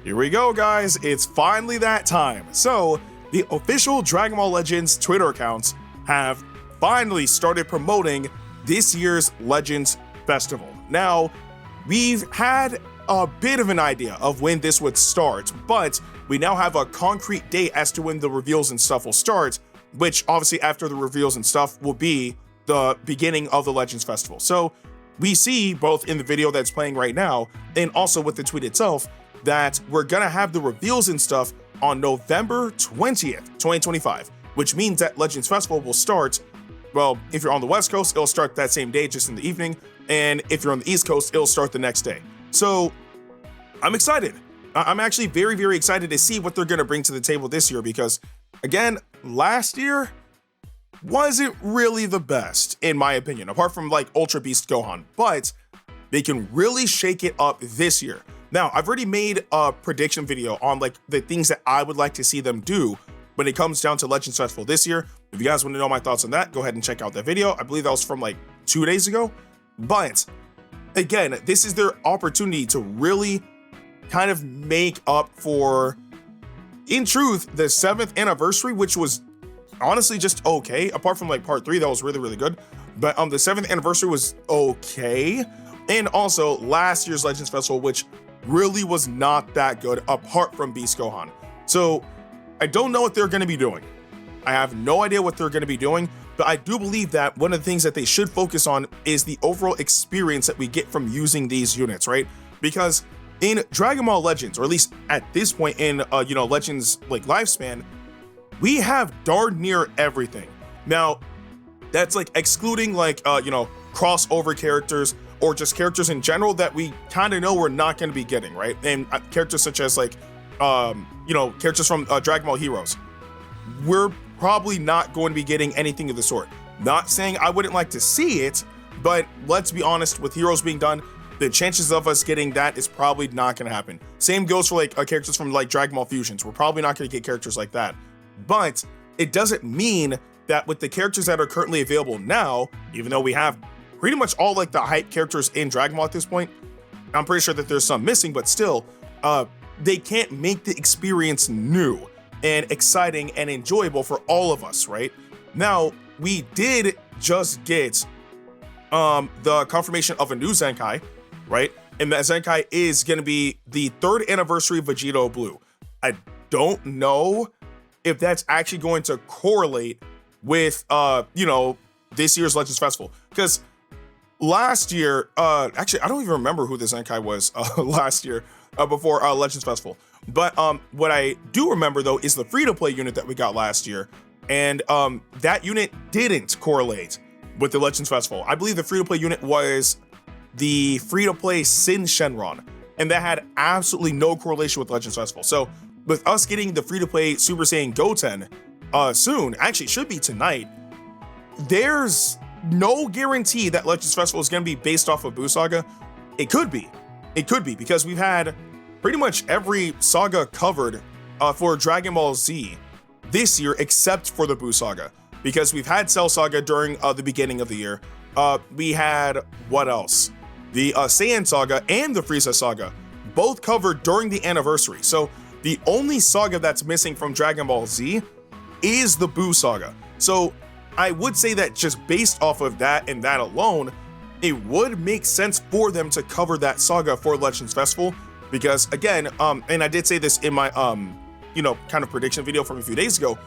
Here we go, guys. It's finally that time. So, the official Dragon Ball Legends Twitter accounts have finally started promoting this year's Legends Festival. Now, we've had a bit of an idea of when this would start, but we now have a concrete date as to when the reveals and stuff will start, which obviously after the reveals and stuff will be the beginning of the Legends Festival. So, we see both in the video that's playing right now and also with the tweet itself that we're gonna have the reveals and stuff on November 20th, 2025, which means that Legends Festival will start, well, if you're on the West Coast, it'll start that same day, just in the evening, and if you're on the East Coast, it'll start the next day. So, I'm excited. I'm actually very, very excited to see what they're gonna bring to the table this year because, again, last year wasn't really the best, in my opinion, apart from like Ultra Beast Gohan, but they can really shake it up this year. Now, I've already made a prediction video on like the things that I would like to see them do when it comes down to Legends Festival this year. If you guys want to know my thoughts on that, go ahead and check out that video. I believe that was from like 2 days ago. But again, this is their opportunity to really kind of make up for, in truth, the 7th anniversary, which was honestly just okay, apart from like part 3 that was really, really good. But the 7th anniversary was okay. And also last year's Legends Festival, which really was not that good apart from Beast Gohan. So I don't know what they're going to be doing. I have no idea what they're going to be doing, but I do believe that one of the things that they should focus on is the overall experience that we get from using these units, right? Because in Dragon Ball Legends, or at least at this point in Legends like lifespan, we have darn near everything. Now, that's like excluding like crossover characters or just characters in general that we kind of know we're not going to be getting, right? And characters such as like characters from Dragon Ball Heroes, we're probably not going to be getting anything of the sort. Not saying I wouldn't like to see it, but let's be honest, with Heroes being done, the chances of us getting that is probably not going to happen. Same goes for like characters from like Dragon Ball Fusions. We're probably not going to get characters like that. But it doesn't mean that with the characters that are currently available now, even though we have pretty much all like the hype characters in Dragon Ball at this point, I'm pretty sure that there's some missing, but still, they can't make the experience new and exciting and enjoyable for all of us, right? Now, we did just get the confirmation of a new Zenkai, right? And that Zenkai is going to be the 3rd anniversary of Vegito Blue. I don't know if that's actually going to correlate with, this year's Legends Festival. Because last year, actually, I don't even remember who the Zenkai was last year before Legends Festival. But what I do remember, though, is the free-to-play unit that we got last year. And that unit didn't correlate with the Legends Festival. I believe the free-to-play unit was the free-to-play Sin Shenron. And that had absolutely no correlation with Legends Festival. So with us getting the free-to-play Super Saiyan Goten soon, actually it should be tonight, there's no guarantee that Legends Festival is going to be based off of Buu Saga. It could be, because we've had pretty much every saga covered for Dragon Ball Z this year except for the Buu Saga, because we've had Cell Saga during the beginning of the year. We had, what else? The Saiyan Saga and the Frieza Saga, both covered during the anniversary. So the only saga that's missing from Dragon Ball Z is the Buu Saga. So I would say that just based off of that and that alone, it would make sense for them to cover that saga for Legends Festival. Because again, and I did say this in my, kind of prediction video from a few days ago,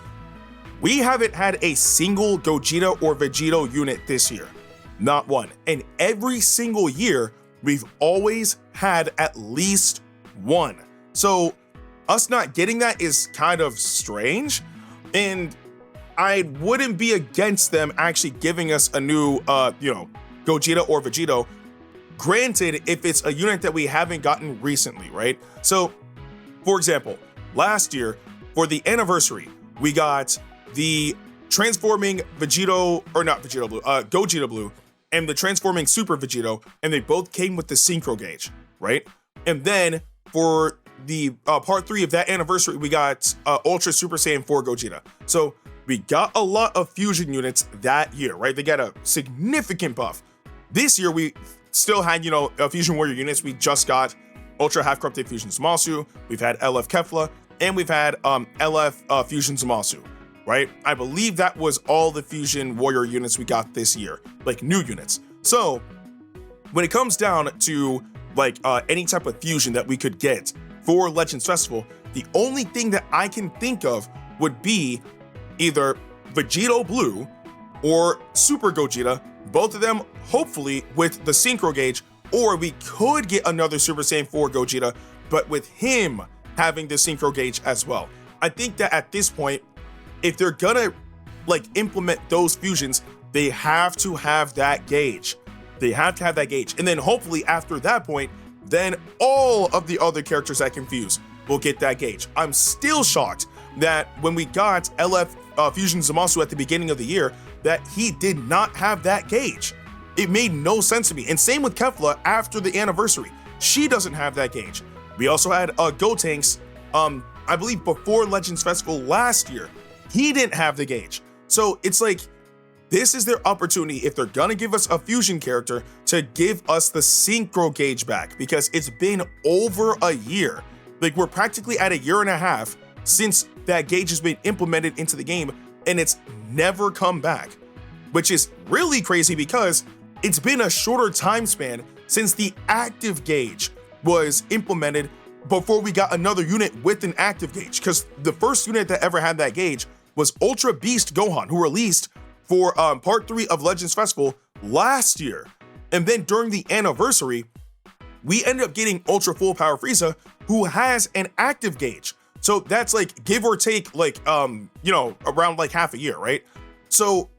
we haven't had a single Gogeta or Vegito unit this year. Not one. And every single year, we've always had at least one. So us not getting that is kind of strange. And I wouldn't be against them actually giving us a new, Gogeta or Vegito. Granted, if it's a unit that we haven't gotten recently, right? So, for example, last year, for the anniversary, we got the transforming Vegito, or not Vegito Blue, Gogeta Blue, and the transforming Super Vegito, and they both came with the Synchro Gauge, right? And then for the part 3 of that anniversary, we got Ultra Super Saiyan 4 Gogeta. So we got a lot of fusion units that year, right? They got a significant buff. This year, we still had, Fusion Warrior units. We just got Ultra Half Corrupted Fusion Zamasu, we've had LF Kefla, and we've had LF Fusion Zamasu, right? I believe that was all the Fusion Warrior units we got this year, like new units. So when it comes down to like any type of fusion that we could get for Legends Festival, the only thing that I can think of would be either Vegito Blue or Super Gogeta, both of them hopefully with the Synchro Gauge, or we could get another Super Saiyan 4 Gogeta, but with him having the Synchro Gauge as well. I think that at this point, if they're gonna like implement those fusions, they have to have that gauge. They have to have that gauge. And then hopefully after that point, then all of the other characters that can fuse will get that gauge. I'm still shocked that when we got LF Fusion Zamasu at the beginning of the year, that he did not have that gauge. It made no sense to me. And same with Kefla after the anniversary. She doesn't have that gauge. We also had Gotenks, I believe before Legends Festival last year. He didn't have the gauge. So it's like, this is their opportunity, if they're gonna give us a fusion character, to give us the Synchro Gauge back, because it's been over a year. Like, we're practically at a year and a half since that gauge has been implemented into the game, and it's never come back, which is really crazy because it's been a shorter time span since the active gauge was implemented before we got another unit with an active gauge, because the first unit that ever had that gauge was Ultra Beast Gohan, who released for part 3 of Legends Festival last year. And then during the anniversary, we ended up getting Ultra Full Power Frieza, who has an active gauge. So that's like, give or take, like, you know, around like half a year, right? So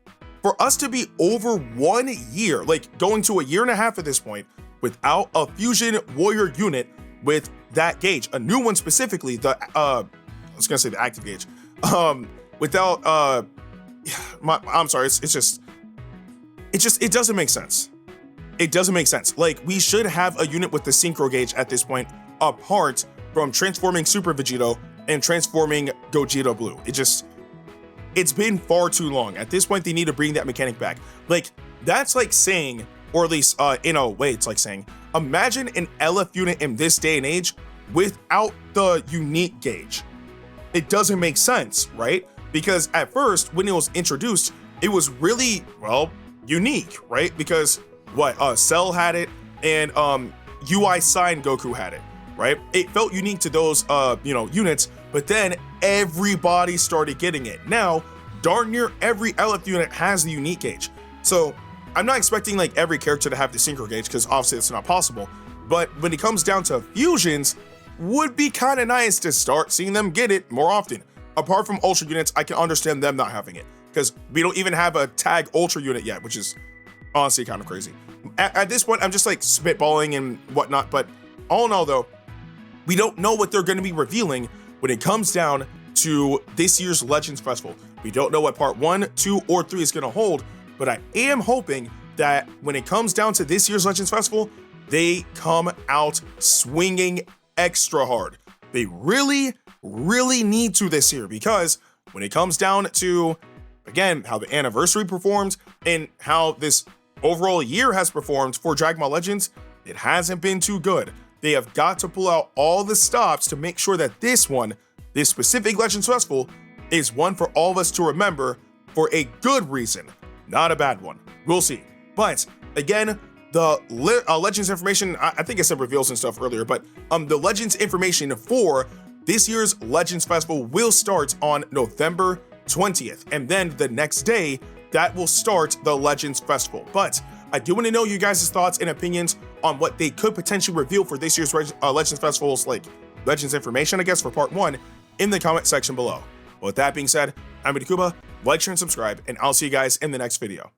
for us to be over 1 year, like going to a year and a half at this point, without a Fusion Warrior unit with that gauge, a new one specifically, the, I was gonna say the active gauge, without, I'm sorry, it doesn't make sense. It doesn't make sense. Like, we should have a unit with the Synchro Gauge at this point, apart from transforming Super Vegito and transforming Gogeta Blue. It's been far too long. At this point, they need to bring that mechanic back. Like, that's like saying, or at least in a way, it's like saying, imagine an LF unit in this day and age without the unique gauge. It doesn't make sense, right? Because at first, when it was introduced, it was really, well, unique, right? Because Cell had it, and UI Sign Goku had it, right? It felt unique to those, you know, units, but then everybody started getting it. Now, darn near every LF unit has the unique gauge. So I'm not expecting like every character to have the Synchro Gauge, because obviously it's not possible. But when it comes down to fusions, would be kind of nice to start seeing them get it more often. Apart from Ultra units, I can understand them not having it, because we don't even have a tag Ultra unit yet, which is honestly kind of crazy. At this point, I'm just like spitballing and whatnot, but all in all though, we don't know what they're going to be revealing when it comes down to this year's Legends Festival. We don't know what part 1, 2, or 3 is going to hold, but I am hoping that when it comes down to this year's Legends Festival, they come out swinging extra hard. They really need to this year, because when it comes down to, again, how the anniversary performed and how this overall year has performed for Dragon Ball Legends, it hasn't been too good. They have got to pull out all the stops to make sure that this specific Legends Festival, is one for all of us to remember for a good reason, not a bad one. We'll see. But again, the Legends information, I think I said reveals and stuff earlier, but the Legends information for this year's Legends Festival will start on November 20th, and then the next day, that will start the Legends Festival. But I do want to know you guys' thoughts and opinions on what they could potentially reveal for this year's Legends Festival's, like, Legends information, I guess, for part 1 in the comment section below. With that being said, I'm Ndukauba, like, share, and subscribe, and I'll see you guys in the next video.